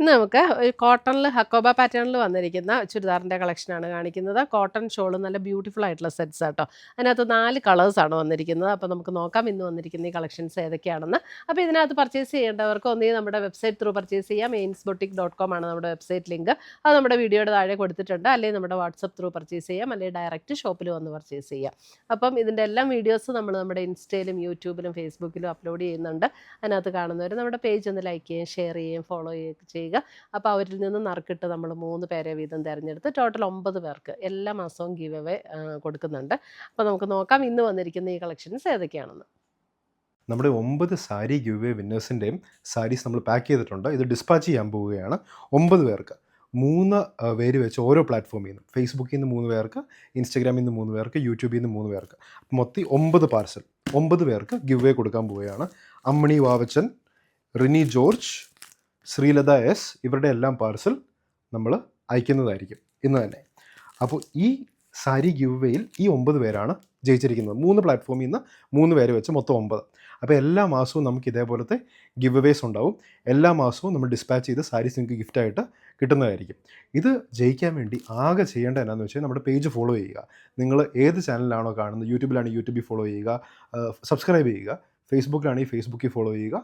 ഇന്ന് നമുക്ക് ഒരു കോട്ടണിൽ ഹക്കോബ പാറ്റേണിൽ വന്നിരിക്കുന്ന ചുരിദാറിൻ്റെ കളക്ഷനാണ് കാണിക്കുന്നത്. കോട്ടൺ ഷോള് നല്ല ബ്യൂട്ടിഫുൾ ആയിട്ടുള്ള സെറ്റ്സ് ആട്ടോ. അതിനകത്ത് 4 കളേഴ്സാണ് വന്നിരിക്കുന്നത്. അപ്പോൾ നമുക്ക് നോക്കാം ഇന്ന് വന്നിരിക്കുന്ന ഈ കളക്ഷൻസ് ഏതൊക്കെയാണെന്ന്. അപ്പോൾ ഇതിനകത്ത് പർച്ചേസ് ചെയ്യേണ്ടവർക്ക് ഒന്നുകിൽ നമ്മുടെ വെബ്സൈറ്റ് ത്രൂ പർച്ചേസ് ചെയ്യാം. ainsboutique.com ആണ് നമ്മുടെ വെബ്സൈറ്റ് ലിങ്ക്. അത് നമ്മുടെ വീഡിയോയുടെ താഴെ കൊടുത്തിട്ടുണ്ട്. അല്ലെങ്കിൽ നമ്മുടെ വാട്സപ്പ് ത്രൂ പർച്ചേസ് ചെയ്യാം, അല്ലെങ്കിൽ ഡയറക്റ്റ് ഷോപ്പിൽ വന്ന് പർച്ചേസ് ചെയ്യാം. അപ്പം ഇതിൻ്റെ എല്ലാം വീഡിയോസ് നമ്മൾ നമ്മുടെ ഇൻസ്റ്റയിലും യൂട്യൂബിലും ഫേസ്ബുക്കിലും അപ്ലോഡ് ചെയ്യുന്നുണ്ട്. അതിനകത്ത് കാണുന്നവർ നമ്മുടെ പേജ് ഒന്ന് ലൈക്ക് ചെയ്യുകയും ഷെയർ ചെയ്യുകയും ഫോളോ ചെയ്യുക. അപ്പോൾ അവരിൽ നിന്ന് നറുക്കിട്ട് നമ്മൾ 3 പേരെ വീതം തിരഞ്ഞെടുത്ത് ടോട്ടൽ 9 പേർക്ക് എല്ലാ മാസവും ഗിവ് അവേ കൊടുക്കുന്നുണ്ട്. അപ്പോൾ നമുക്ക് നോക്കാം ഇന്ന് വന്നിരിക്കുന്ന ഈ കളക്ഷൻസ് ഏതൊക്കെയാണെന്ന്. നമ്മുടെ 9 സാരി ഗിവ് അവേ വിന്നേഴ്സിൻ്റെയും സാരീസ് നമ്മൾ പാക്ക് ചെയ്തിട്ടുണ്ട്. ഇത് ഡിസ്പാച്ച് ചെയ്യാൻ പോവുകയാണ്. 9 പേർക്ക് 3 പേര് വെച്ച് ഓരോ പ്ലാറ്റ്ഫോമിൽ നിന്ന്, ഫേസ്ബുക്കിൽ നിന്ന് 3 പേർക്ക്, ഇൻസ്റ്റഗ്രാമിൽ നിന്ന് 3 പേർക്ക്, യൂട്യൂബിൽ നിന്ന് 3 പേർക്ക്, മൊത്തം 9 പാർസൽ 9 പേർക്ക് ഗിവ് അവേ കൊടുക്കാൻ പോവുകയാണ്. അമ്മണി വാവച്ചൻ, റിനി ജോർജ്, ശ്രീലത എസ്, ഇവരുടെ എല്ലാം പാർസൽ നമ്മൾ അയക്കുന്നതായിരിക്കും ഇന്ന് തന്നെ. അപ്പോൾ ഈ സാരി ഗിവ് വേയിൽ ഈ 9 പേരാണ് ജയിച്ചിരിക്കുന്നത്. 3 പ്ലാറ്റ്ഫോമിൽ നിന്ന് 3 പേര് വെച്ച് മൊത്തം 9. അപ്പോൾ എല്ലാ മാസവും നമുക്ക് ഇതേപോലത്തെ ഗിവ് അവേസ് ഉണ്ടാവും. എല്ലാ മാസവും നമ്മൾ ഡിസ്പാച്ച് ചെയ്ത് സാരീസ് നിങ്ങൾക്ക് ഗിഫ്റ്റായിട്ട് കിട്ടുന്നതായിരിക്കും. ഇത് ജയിക്കാൻ വേണ്ടി ആകെ ചെയ്യേണ്ടത് എന്നാന്ന് വെച്ചാൽ നമ്മുടെ പേജ് ഫോളോ ചെയ്യുക. നിങ്ങൾ ഏത് ചാനലിലാണോ കാണുന്നത്, യൂട്യൂബിലാണെങ്കിൽ യൂട്യൂബിൽ ഫോളോ ചെയ്യുക, സബ്സ്ക്രൈബ് ചെയ്യുക, ഫേസ്ബുക്കിലാണെങ്കിൽ ഫേസ്ബുക്കിൽ ഫോളോ ചെയ്യുക,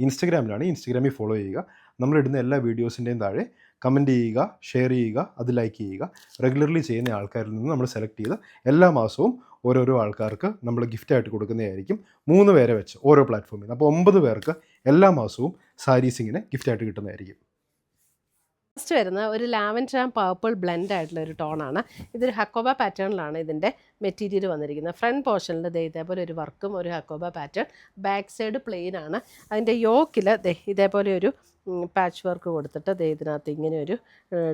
ഇൻസ്റ്റഗ്രാമിലാണെങ്കിൽ ഇൻസ്റ്റഗ്രാമിൽ ഫോളോ ചെയ്യുക. നമ്മളിടുന്ന എല്ലാ വീഡിയോസിൻ്റെയും താഴെ കമൻറ്റ് ചെയ്യുക, ഷെയർ ചെയ്യുക, അത് ലൈക്ക് ചെയ്യുക. റെഗുലർലി ചെയ്യുന്ന ആൾക്കാരിൽ നിന്ന് നമ്മൾ സെലക്ട് ചെയ്ത് എല്ലാ മാസവും ഓരോരോ ആൾക്കാർക്ക് നമ്മൾ ഗിഫ്റ്റായിട്ട് കൊടുക്കുന്നതായിരിക്കും. 3 പേരെ വെച്ച് ഓരോ പ്ലാറ്റ്ഫോമിൽ നിന്ന്. അപ്പോൾ 9 പേർക്ക് എല്ലാ മാസവും സാരീസ് ഇങ്ങനെ ഗിഫ്റ്റായിട്ട് കിട്ടുന്നതായിരിക്കും. ഫസ്റ്റ് വരുന്ന ഒരു ലാവൻഡർ ആൻഡ് പർപ്പിൾ ബ്ലെൻഡ് ആയിട്ടുള്ള ഒരു ടോണാണ്. ഇതൊരു ഹക്കോബ പാറ്റേണിലാണ് ഇതിൻ്റെ മെറ്റീരിയൽ വന്നിരിക്കുന്നത്. ഫ്രണ്ട് പോർഷനിൽ ഇതേപോലെ ഒരു വർക്കും ഒരു Hakoba pattern, back side plain ആണ്. അതിൻ്റെ യോക്കിൽ ഇതേപോലെ ഒരു പാച്ച് വർക്ക് കൊടുത്തിട്ട് ഇതിനകത്ത് ഇങ്ങനെ ഒരു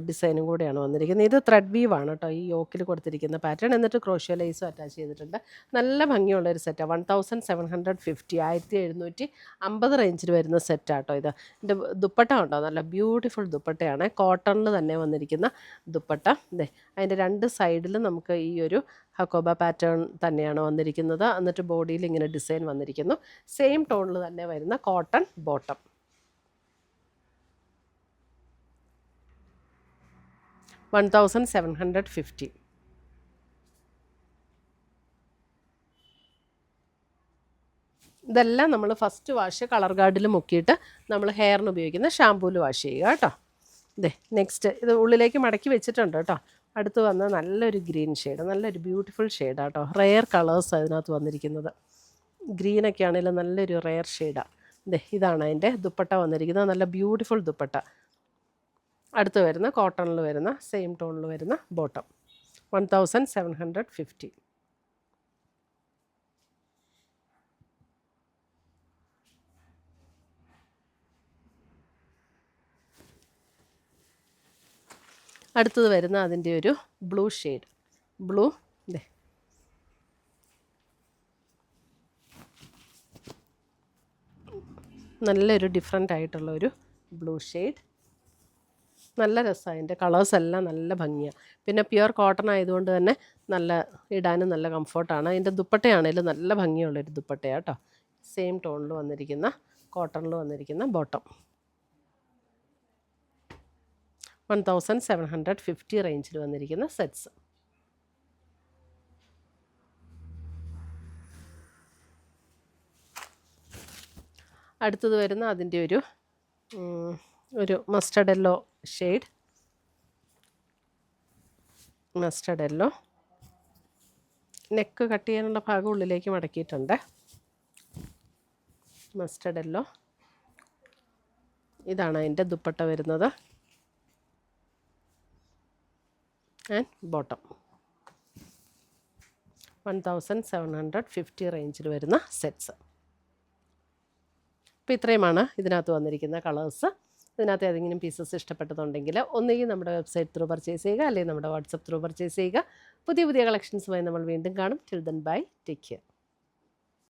ഡിസൈനും കൂടെയാണ് വന്നിരിക്കുന്നത്. ഇത് ത്രെഡ് വീവാണ് കേട്ടോ ഈ യോക്കിൽ കൊടുത്തിരിക്കുന്ന പാറ്റേൺ. എന്നിട്ട് ക്രോഷ്യോ ലൈസും അറ്റാച്ച് ചെയ്തിട്ടുണ്ട്. നല്ല ഭംഗിയുള്ളൊരു സെറ്റാണ്. 1750, 1750 റേഞ്ചിൽ വരുന്ന സെറ്റാട്ടോ ഇത്. ഇതിൻ്റെ ദുപ്പട്ട ഉണ്ടോ, നല്ല ബ്യൂട്ടിഫുൾ ദുപ്പട്ടയാണ്. കോട്ടണിൽ തന്നെ വന്നിരിക്കുന്ന ദുപ്പട്ട. അതിൻ്റെ 2 സൈഡിലും നമുക്ക് ഈ ഒരു ഹക്കോബ പാറ്റേൺ തന്നെയാണ് വന്നിരിക്കുന്നത്. എന്നിട്ട് ബോഡിയിൽ ഇങ്ങനെ ഡിസൈൻ വന്നിരിക്കുന്നു. സെയിം ടോണിൽ തന്നെ വരുന്ന കോട്ടൺ ബോട്ടം. 1750. ഇതെല്ലാം നമ്മൾ ഫസ്റ്റ് വാഷ് കളർ ഗാർഡിൽ മുക്കിയിട്ട് നമ്മൾ ഹെയറിന് ഉപയോഗിക്കുന്ന ഷാമ്പൂവിൽ വാഷ് ചെയ്യുക കേട്ടോ. നെക്സ്റ്റ് ഇത് ഉള്ളിലേക്ക് മടക്കി വെച്ചിട്ടുണ്ട് കേട്ടോ. അടുത്ത് വന്ന നല്ലൊരു ഗ്രീൻ ഷെയ്ഡ്, നല്ലൊരു ബ്യൂട്ടിഫുൾ ഷെയ്ഡാണ് കേട്ടോ. റെയർ കളേഴ്സ് അതിനകത്ത് വന്നിരിക്കുന്നത്. ഗ്രീനൊക്കെ ആണെങ്കിലും നല്ലൊരു റെയർ ഷെയ്ഡാണ്. ഇതാണ് അതിൻ്റെ ദുപ്പട്ട വന്നിരിക്കുന്നത്. നല്ല ബ്യൂട്ടിഫുൾ ദുപ്പട്ട. അടുത്ത് വരുന്ന കോട്ടണിൽ വരുന്ന സെയിം ടോണിൽ വരുന്ന ബോട്ടം. 1750. അടുത്തത് വരുന്ന അതിൻ്റെ ഒരു ബ്ലൂ ഷെയ്ഡ്. ബ്ലൂ നല്ലൊരു ഡിഫറെൻ്റ് ആയിട്ടുള്ള ഒരു ബ്ലൂ ഷെയ്ഡ്. നല്ല രസമാണ്. അതിൻ്റെ കളേഴ്സ് എല്ലാം നല്ല ഭംഗിയാണ്. പിന്നെ പ്യുവർ കോട്ടൺ ആയതുകൊണ്ട് തന്നെ നല്ല ഇടാനും നല്ല കംഫർട്ടാണ്. അതിൻ്റെ ദുപ്പട്ടയാണെങ്കിലും നല്ല ഭംഗിയുള്ളൊരു ദുപ്പട്ടയാണ് കേട്ടോ. സെയിം ടോണിൽ വന്നിരിക്കുന്ന കോട്ടണിൽ വന്നിരിക്കുന്ന ബോട്ടം. 1750 റേഞ്ചിൽ വന്നിരിക്കുന്ന സെറ്റ്സ്. അടുത്തത് വരുന്ന അതിൻ്റെ ഒരു mustard yellow shade. Mustard yellow. Neck cut ചെയ്യാനുള്ള ഭാഗം ഉള്ളിലേക്ക് മടക്കിയിട്ടുണ്ട്. Mustard yellow. ഇതാണ് അതിൻ്റെ ദുപ്പട്ട വരുന്നത് ആൻഡ് ബോട്ടം. 1750 റേഞ്ചിൽ വരുന്ന സെറ്റ്സ്. അപ്പോൾ ഇത്രയുമാണ് ഇതിനകത്ത് വന്നിരിക്കുന്ന കളേഴ്സ്. ഇതിനകത്ത് ഏതെങ്കിലും പീസസ് ഇഷ്ടപ്പെട്ടതുണ്ടെങ്കിൽ ഒന്നുകിൽ നമ്മുടെ വെബ്സൈറ്റ് ത്രൂ പർച്ചേസ് ചെയ്യുക, അല്ലെങ്കിൽ നമ്മുടെ വാട്സപ്പ് ത്രൂ പർച്ചേസ് ചെയ്യുക. പുതിയ കളക്ഷൻസുമായി നമ്മൾ വീണ്ടും കാണും. Till then bye, take care.